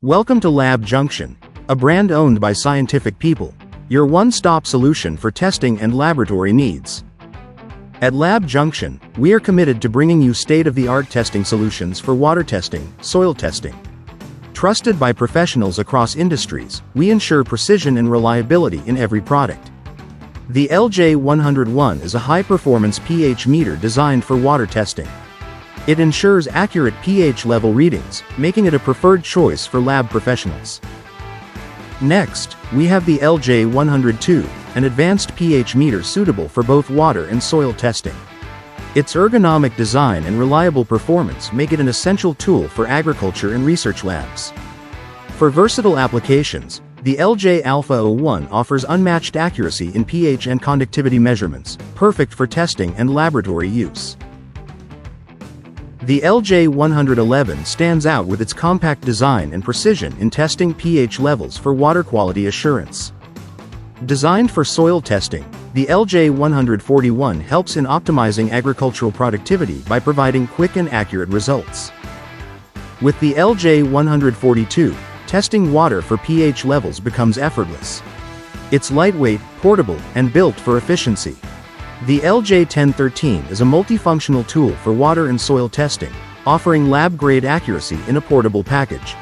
Welcome to Lab Junction, a brand owned by scientific people, your one-stop solution for testing and laboratory needs. At Lab Junction, we are committed to bringing you state-of-the-art testing solutions for water testing, soil testing. Trusted by professionals across industries, we ensure precision and reliability in every product. The LJ101 is a high-performance pH meter designed for water testing. It ensures accurate pH level readings, making it a preferred choice for lab professionals. Next, we have the LJ102, an advanced pH meter suitable for both water and soil testing. Its ergonomic design and reliable performance make it an essential tool for agriculture and research labs. For versatile applications, the LJ Alpha 01 offers unmatched accuracy in pH and conductivity measurements, perfect for testing and laboratory use. The LJ111 stands out with its compact design and precision in testing pH levels for water quality assurance. Designed for soil testing, the LJ141 helps in optimizing agricultural productivity by providing quick and accurate results. With the LJ142, testing water for pH levels becomes effortless. It's lightweight, portable, and built for efficiency. The LJ1013 is a multifunctional tool for water and soil testing, offering lab-grade accuracy in a portable package.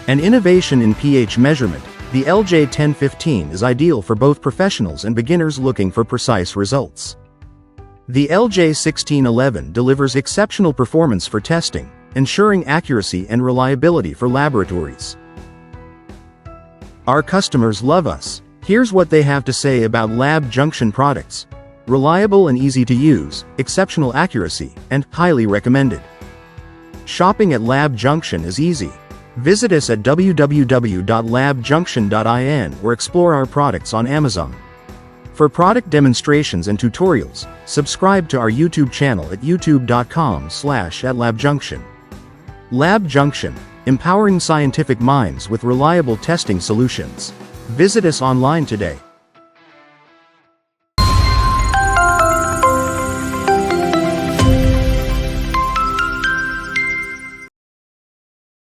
An innovation in pH measurement, the LJ1015 is ideal for both professionals and beginners looking for precise results. The LJ1611 delivers exceptional performance for testing, ensuring accuracy and reliability for laboratories. Our customers love us. Here's what they have to say about Lab Junction products. Reliable and easy to use, exceptional accuracy, and highly recommended. Shopping at Lab Junction is easy. Visit us at www.labjunction.in or explore our products on Amazon. For product demonstrations and tutorials, subscribe to our YouTube channel at youtube.com/@labjunction. Lab Junction, empowering scientific minds with reliable testing solutions. Visit us online today.